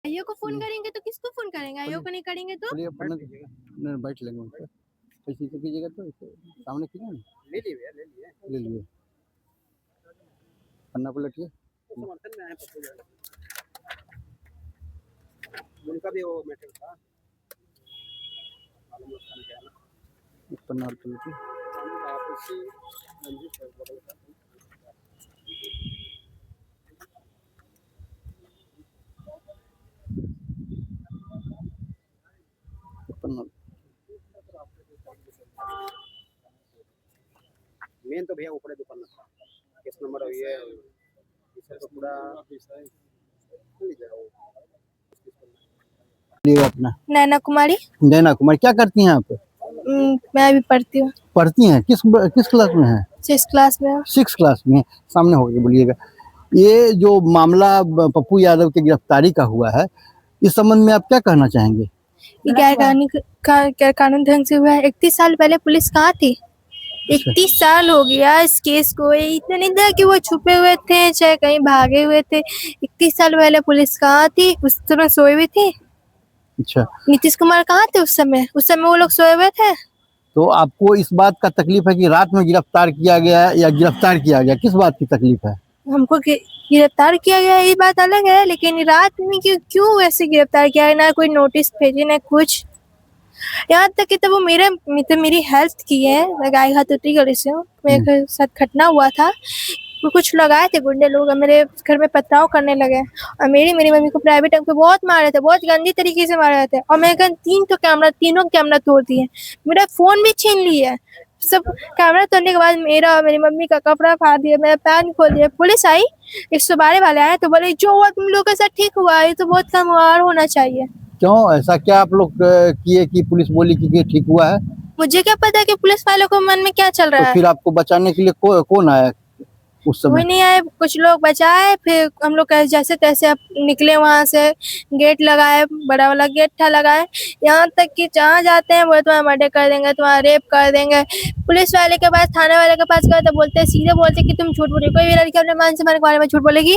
IO को phone करेंगे तो किसको फोन करेंगे? आईओ को नहीं करेंगे तो चलिए पढ़ने दीजिएगा, नहीं बैठ लेंगे उन पर ऐसी तो कीजिएगा तो इसे सामने कीजिए ना, ले लिए पन्ना पलटिए समर्थन में है पप्पू यादव, उनका भी वो मैटर था मालूम उसका क्या ना पन्ना पलटिए आपसी रंजिश है बदल का पन्ना मेन तो भैया ऊपर दुकान था किस नंबर है ये इसे तो पूरा अपना नैना कुमारी। नैना कुमारी, क्या करती हैं आप? मैं अभी पढ़ती हूँ, पढ़ती हैं, किस क्लास में हैं? 6th क्लास में। 6 क्लास में। सामने होकर बोलिएगा। ये जो मामला पप्पू यादव की गिरफ्तारी का हुआ है, इस संबंध में आप क्या कहना चाहेंगे? गैर कानूनी ढंग से हुआ है। 31 साल पहले पुलिस कहाँ थी? 31 साल हो गया इस केस को। इतना नहीं था कि वो छुपे हुए थे चाहे कहीं भागे हुए थे। 31 साल पहले पुलिस कहाँ थी? उस समय सोए हुए थे। अच्छा, नीतीश कुमार कहाँ थे उस समय? उस समय वो लोग सोए हुए थे। तो आपको इस बात का तकलीफ है कि रात में गिरफ्तार किया गया या गिरफ्तार किया गया, किस बात की तकलीफ है? हमको गिरफ्तार किया गया ये बात अलग है, लेकिन रात में क्यों वैसे गिरफ्तार किया? ना कोई नोटिस भेजे ना कुछ। यहाँ तक कि तब वो मेरी हेल्प की है। मैं गाय घातुती गली से हूँ, मेरे साथ घटना हुआ था। कुछ लोग आए थे गुंडे लोग, मेरे घर में पथराव करने लगे और मेरी मम्मी को प्राइवेट टाइम पे बहुत मारे थे, बहुत गंदी तरीके से मारे थे। और मैं तीनों कैमरा तोड़ दिए, मेरा फोन भी छीन लिया। सब कैमरा तोड़ने के बाद मेरा और मेरी मम्मी का कपड़ा फाड़ दिया, मेरा पैन खोल दिया। पुलिस आई, 112 वाले आए तो बोले जो हुआ तुम लोगों के साथ ठीक हुआ, ये तो बहुत कम और होना चाहिए। क्यों ऐसा क्या आप लोग किए कि पुलिस बोली कि ठीक हुआ है? मुझे क्या पता कि पुलिस वालों को मन में क्या चल रहा है। तो फिर आपको बचाने के लिए कौन आया उस समय? कोई नहीं आए, कुछ लोग बचाए, फिर हम लोग जैसे तैसे निकले वहां से। गेट लगाए, बड़ा वाला गेट था लगाए। यहाँ तक कि जहाँ जाते हैं वो तुम्हारा मर्डर कर देंगे, तुम्हारा रेप कर देंगे। पुलिस वाले के पास, थाने वाले के पास गए तो बोलते सीधे बोलते कि तुम झूठ बोल रही हो। कोई भी लड़की अपने मान सम्मान के बारे में झूठ बोलेगी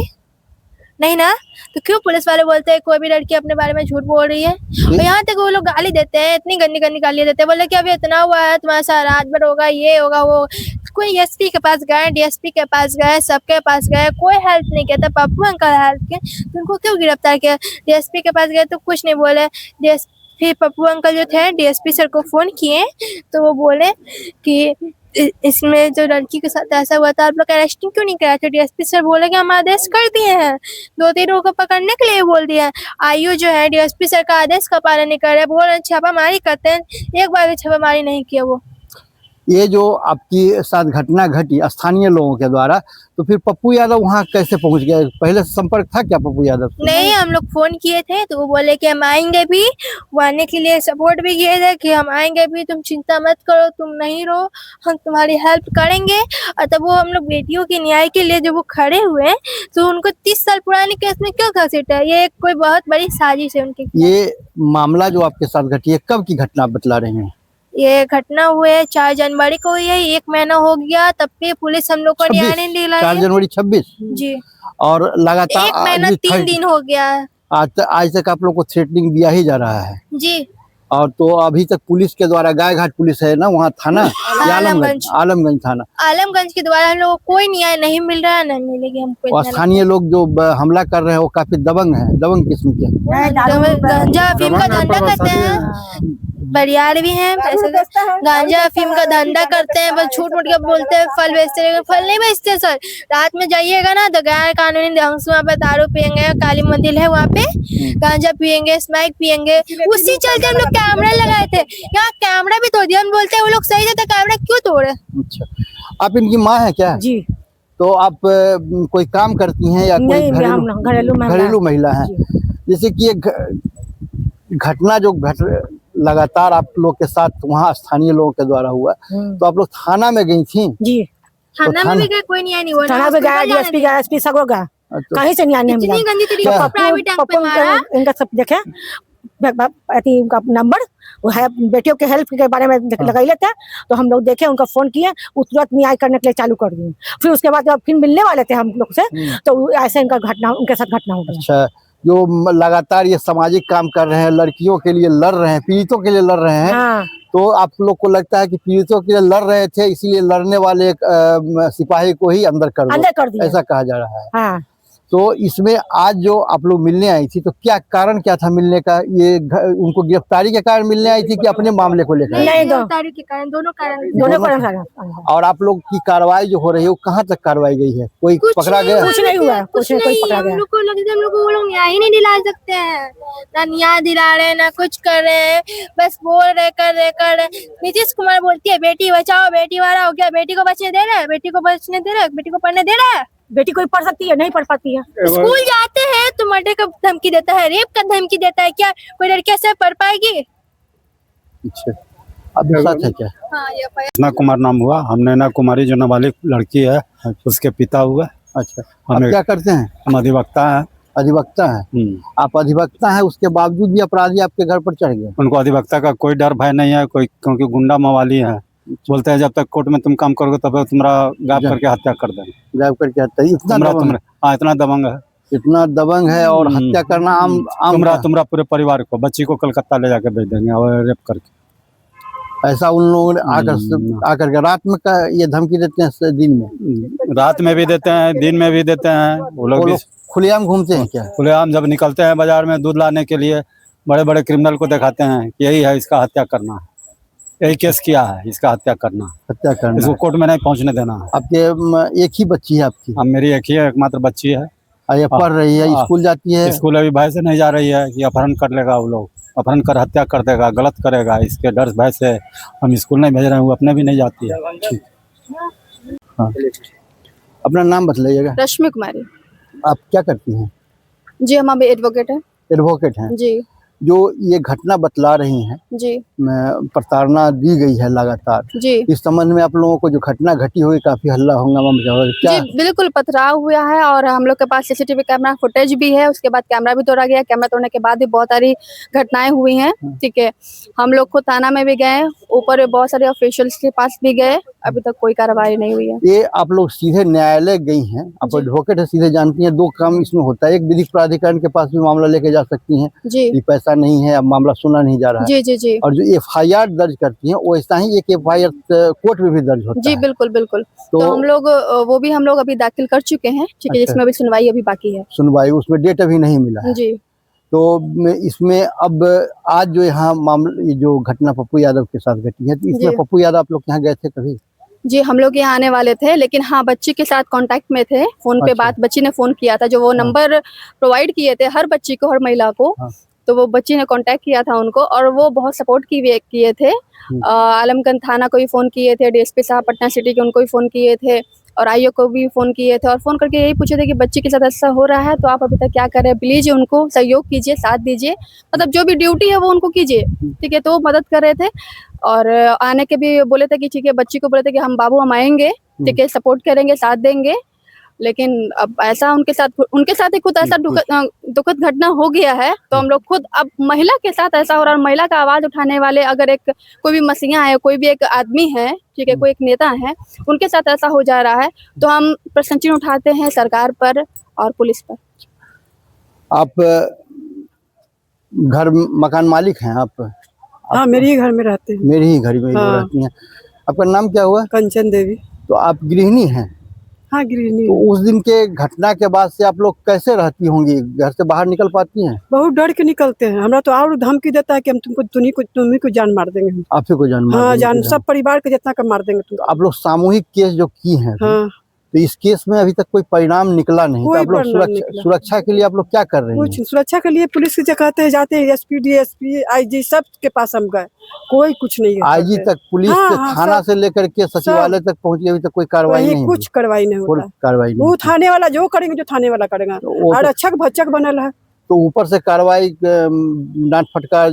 नहीं ना? तो क्यों पुलिस वाले बोलते हैं कोई भी लड़की अपने बारे में झूठ बोल रही है? और यहाँ तक वो लोग गाली देते हैं, इतनी गंदी गंदी गाली देते हैं। बोले कि अभी इतना हुआ है, तुम्हारा सारा रात भर होगा, ये होगा वो। कोई एसपी के पास गए, डीएसपी के पास गए, सबके पास गए, कोई हेल्प नहीं किया था। पप्पू अंकल हेल्प किए तो उनको क्यों गिरफ्तार किया? डीएसपी के पास गए तो कुछ नहीं बोले। फिर पप्पू अंकल जो थे डीएसपी सर को फोन किए तो वो बोले कि इसमें जो लड़की के साथ ऐसा हुआ था, आप लोग अरेस्टिंग क्यों नहीं कराए थे? डीएसपी सर बोले कि हम आदेश कर दिए हैं, 2-3 लोगों को पकड़ने के लिए बोल दिया। आईओ जो है डीएसपी सर का आदेश का पालन नहीं कर रहे, बोल रहे छापामारी करते हैं, एक बार भी छापामारी नहीं किया वो। ये जो आपकी साथ घटना घटी स्थानीय लोगों के द्वारा, तो फिर पप्पू यादव वहाँ कैसे पहुँच गया? पहले से संपर्क था क्या पप्पू यादव से? नहीं, हम लोग फोन किए थे तो वो बोले कि हम आएंगे भी, वो आने के लिए सपोर्ट भी किए थे कि हम आएंगे भी, तुम चिंता मत करो, तुम नहीं रहो, हम तुम्हारी हेल्प करेंगे। और तब वो हम लोग बेटियों के न्याय के लिए जब वो खड़े हुए तो उनको 30 साल पुराने केस में क्यों घसीटा? ये कोई बहुत बड़ी साजिश है उनकी। ये मामला जो आपके साथ घटी है, कब की घटना बतला रहे हैं? ये घटना हुए 4 जनवरी को हुई है, 1 महीना हो गया, तब भी पुलिस हम लोग को न्याय नहीं दिला। 4 जनवरी 26 जी, और लगातार 1 महीना 3 दिन हो गया। आज तक आप लोग को थ्रेटनिंग दिया ही जा रहा है जी। और तो अभी तक पुलिस के द्वारा, गाय घाट पुलिस है ना वहाँ थाना, आलमगंज थाना, आलमगंज के द्वारा हम लोग को कोई न्याय नहीं मिल रहा है, नहीं मिलेगी हमको। और स्थानीय लोग जो हमला कर रहे हैं वो काफी दबंग है, दबंग किस्म के, गांजा अफीम का धंधा करते हैं, बरियार भी हैं, गांजा अफीम का धंधा करते हैं, बस झूठ मूठ के बोलते हैं फल बेचते हैं। फल नहीं बेचते सर, रात में जाइएगा ना तो गैर कानूनी ढंग से वहाँ पे दारू पियेंगे, काली मंदिर है वहाँ पे, गांजा पियेंगे, स्मैक पियेंगे। उसी चलते हम लोग कैमरा लगाए थे, यहाँ कैमरा भी तोड़ दिया। हम बोलते हैं वो लोग सही थे तो कैमरा क्यों तोड़े? अच्छा, आप इनकी माँ है क्या? जी। तो आप कोई काम करती हैं या कोई घरेलू महिला है? जैसे कि घटना जो लगातार आप लोग के साथ वहाँ स्थानीय लोगों के द्वारा हुआ, तो आप लोग थाना में गई थी? जी, थाना में भी गए, कोई न्याय नहीं हुआ। थाना में गया, डीएसपी गया, एसपी सब होगा, कहीं से न्याय नहीं मिला। इतनी गंदी तरीके से प्राइवेट टाइम पे मारा। इनका सब देखे उनका नंबर वो है, बेटियों के हेल्प के बारे में लगा लेते हैं, तो हम लोग देखे, उनका फोन किए, तुरंत न्याय करने के लिए चालू कर दिए। फिर उसके बाद जब फिर मिलने वाले थे हम लोग से तो ऐसे इनका घटना, उनके साथ घटना हो गया। अच्छा, जो लगातार ये सामाजिक काम कर रहे हैं, लड़कियों के लिए लड़ रहे हैं, पीड़ितों के लिए लड़ रहे हैं, हाँ तो आप लोग को लगता है कि पीड़ितों के लिए लड़ रहे थे इसीलिए लड़ने वाले सिपाही को ही अंदर कर दिया, ऐसा कहा जा रहा है। हाँ। तो इसमें आज जो आप लोग मिलने आई थी, तो क्या कारण क्या था मिलने का? ये उनको गिरफ्तारी के कारण मिलने आई थी कि अपने मामले को लेकर? नहीं, गिरफ्तारी के कारण, दोनों कारण। और आप लोग की कार्रवाई जो हो रही है वो कहाँ तक कार्रवाई गई है? कोई पकड़ा गया? कुछ नहीं हुआ, कुछ नहीं पकड़ा गया। हम लोग को लगे हम लोग को वो लोग न्याय ही नहीं दिला सकते हैं, ना न्याय दिला रहे ना कुछ कर रहे हैं, बस बोल रहे कर रहे। नीतीश कुमार बोलती है बेटी बचाओ बेटी पढ़ाओ, क्या बेटी को बचने दे रहा है? बेटी को बचने दे रहा है? बेटी को पढ़ने दे रहा है? बेटी कोई पढ़ सकती है? नहीं पढ़ पाती है। स्कूल जाते हैं तो मर्डर का धमकी देता है, रेप का धमकी देता है, क्या कोई लड़की ऐसे पढ़ पाएगी? अच्छा, अभी सच है क्या? हाँ, ये नैना कुमार नाम हुआ। हम नैना कुमारी जो नाबालिग लड़की है उसके पिता हुए। अच्छा, आप क्या करते हैं? हम अधिवक्ता हैं। अधिवक्ता है? आप अधिवक्ता हैं, उसके बावजूद भी अपराधी आपके घर पर चढ़ गए? उनको अधिवक्ता का कोई डर भय नहीं है, कोई, क्योंकि गुंडा मवाली है। बोलते हैं जब तक कोर्ट में तुम काम करोगे तब तक तुम्हारा गायब करके हत्या कर देंगे। गायब करके हत्या? इतना दबंग है, इतना दबंग है। और हत्या करना आम तुम्हारा पूरे परिवार को, बच्ची को कलकत्ता ले जाकर भेज देंगे और रेप करके। ऐसा उन लोगों ने आकर के रात में ये धमकी देते हैं? दिन में? रात में भी देते हैं, दिन में भी देते हैं। वो लोग खुलेआम घूमते हैं क्या? खुलेआम जब निकलते हैं बाजार में दूध लाने के लिए, बड़े बड़े क्रिमिनल को दिखाते हैं कि यही है, इसका हत्या करना है, यही केस किया है, इसका हत्या करना, इसको कोर्ट में नहीं पहुंचने देना है। आपके एक ही बच्ची है? आपकी? अब मेरी एक ही एकमात्र बच्ची है। ये पढ़ रही है, स्कूल जाती है? स्कूल अभी भय से नहीं जा रही है कि अपहरण कर लेगा, वो लोग अपहरण कर हत्या कर देगा, गलत करेगा, इसके डर भय से हम स्कूल नहीं भेज रहे हैं। वो अपने भी नहीं जाती है। हाँ। अपना नाम बतलाइएगा। रश्मि कुमारी। आप क्या करती हैं? जी, हम अभी एडवोकेट हैं। एडवोकेट हैं जी। जो ये घटना बतला रही हैं, जी, प्रताड़ना दी गई है लगातार, जी, इस संबंध में आप लोगों को जो घटना घटी हुई काफी हल्ला हंगामा मचा हुआ है, क्या? जी, बिल्कुल पथराव हुआ है और हम लोग के पास सीसीटीवी कैमरा फुटेज भी है। उसके बाद कैमरा भी तोड़ा गया। कैमरा तोड़ने के बाद भी बहुत सारी घटनाएं हुई हैं। ठीक है, हम लोग को थाना में भी गए, ऊपर बहुत सारे ऑफिशियल्स के पास भी गए, अभी तक कोई कार्रवाई नहीं हुई है। ये आप लोग सीधे न्यायालय गई हैं, आप एडवोकेट है, सीधे जानती हैं। दो काम इसमें होता है, एक विधिक प्राधिकरण के पास भी मामला लेके जा सकती हैं जी, पैसा नहीं है, अब मामला सुना नहीं जा रहा है। जी, जी, जी, और जो एफआईआर दर्ज करती हैं वैसा ही एक एफआईआर कोर्ट में भी दर्ज होता जी, है। बिल्कुल बिल्कुल। तो हम लोग वो भी हम लोग अभी दाखिल कर चुके हैं। ठीक है, जिसमें अभी सुनवाई अभी बाकी है। सुनवाई, उसमें डेट अभी नहीं मिला है। जी। तो इसमें अब आज जो यहाँ मामला, ये जो घटना पप्पू यादव के साथ घटी है, तो इसमें पप्पू यादव आप लोग यहाँ गए थे कभी? जी, हम लोग यहाँ आने वाले थे, लेकिन हाँ, बच्ची के साथ कांटेक्ट में थे, फोन पे बात, बच्ची ने फोन किया था, जो वो नंबर प्रोवाइड किए थे हर बच्ची को, हर महिला को, तो वो बच्ची ने कांटेक्ट किया था उनको और वो बहुत सपोर्ट किए थे। आलमगंज थाना को भी फोन किए थे, डीएसपी साहब पटना सिटी के, उनको भी फोन किए थे और आईओ को भी फोन किए थे और फोन करके यही पूछे थे कि बच्ची के साथ ऐसा हो रहा है तो आप अभी तक क्या कर रहे हैं, प्लीज उनको सहयोग कीजिए, साथ दीजिए, मतलब जो भी ड्यूटी है वो उनको कीजिए। ठीक है, तो वो मदद कर रहे थे और आने के भी बोले थे कि ठीक है, बच्ची को बोले थे कि हम बाबू हम आएंगे, ठीक है, सपोर्ट करेंगे, साथ देंगे। लेकिन अब ऐसा उनके साथ ही खुद ऐसा दुखद घटना हो गया है, तो हम लोग खुद अब महिला के साथ ऐसा हो रहा है। महिला का आवाज उठाने वाले अगर एक कोई भी मसीहा है, कोई भी एक आदमी है, ठीक है, कोई एक नेता है, उनके साथ ऐसा हो जा रहा है, तो हम प्रश्न चिन्ह उठाते हैं सरकार पर और पुलिस पर। आप घर मकान मालिक हैं आप? हाँ, मेरे ही घर में रहते हैं। मेरे ही घर में रहती हैं। आपका नाम क्या हुआ? कंचन देवी। तो आप गृहिणी हैं? हाँ, गृहिणी। तो उस दिन के घटना के बाद से आप लोग कैसे रहती होंगी? घर से बाहर निकल पाती हैं? बहुत डर के निकलते हैं। हमरा तो और धमकी देता है कि हम तुम्ही को जान मार देंगे। आपसे को जान मार? हाँ, जान सब परिवार के जितना का मार देंगे तुम। आप लोग सामूहिक केस जो की हैं, हाँ, तो इस केस में अभी तक कोई परिणाम निकला नहीं। तो आप लोग सुरक्षा के लिए आप लोग क्या कर रहे हैं? कुछ सुरक्षा के लिए पुलिस की जगह जाते हैं, एसपी, डीएसपी, आईजी सब के पास हम गए, कोई कुछ नहीं है। आईजी तक, पुलिस के थाना से लेकर के सचिवालय तक पहुंची, अभी तक कोई कार्रवाई नहीं, कुछ कार्रवाई नहीं होता। कार्रवाई वो थाने वाला जो करेंगे, जो थाने वाला करेगा, और अच्छा भच्चक बनल है। तो ऊपर से कार्रवाई, डांट फटकार,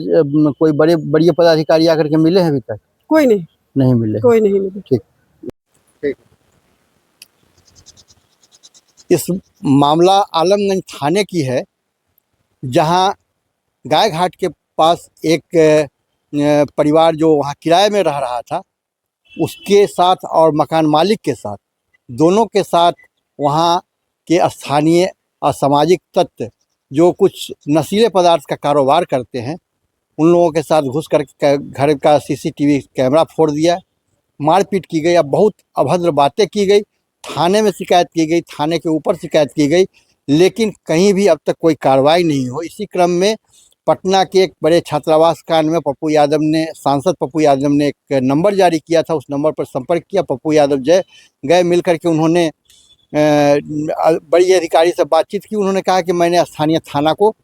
कोई बड़े पदाधिकारी आकर के मिले हैं अभी तक? कोई नहीं मिले। कोई नहीं मिले। ठीक। इस मामला आलमगंज थाने की है, जहां गाय घाट के पास एक परिवार जो वहां किराए में रह रहा था, उसके साथ और मकान मालिक के साथ, दोनों के साथ वहां के स्थानीय असामाजिक तत्व जो कुछ नशीले पदार्थ का कारोबार करते हैं उन लोगों के साथ घुस कर घर का CCTV कैमरा फोड़ दिया, मारपीट की गई, अब बहुत अभद्र बातें की गई, थाने में शिकायत की गई, थाने के ऊपर शिकायत की गई, लेकिन कहीं भी अब तक कोई कार्रवाई नहीं हो। इसी क्रम में पटना के एक बड़े छात्रावास कांड में सांसद पप्पू यादव ने एक नंबर जारी किया था, उस नंबर पर संपर्क किया। पप्पू यादव गए मिल करके उन्होंने बड़ी अधिकारी से बातचीत की। उन्होंने कहा कि मैंने स्थानीय थाना को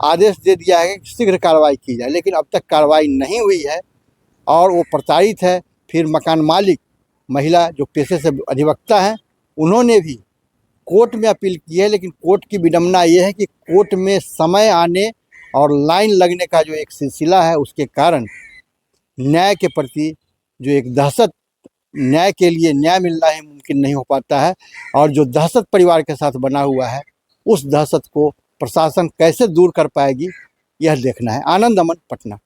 आदेश दे दिया है कि शीघ्र कार्रवाई की जाए, लेकिन अब तक कार्रवाई नहीं हुई है और वो प्रताड़ित है। फिर मकान मालिक महिला जो पेशे से अधिवक्ता हैं उन्होंने भी कोर्ट में अपील की है, लेकिन कोर्ट की विडंबना ये है कि कोर्ट में समय आने और लाइन लगने का जो एक सिलसिला है उसके कारण न्याय के प्रति जो एक दहशत, न्याय के लिए न्याय मिलना ही मुमकिन नहीं हो पाता है और जो दहशत परिवार के साथ बना हुआ है उस दहशत को प्रशासन कैसे दूर कर पाएगी यह देखना है। आनंद अमन, पटना।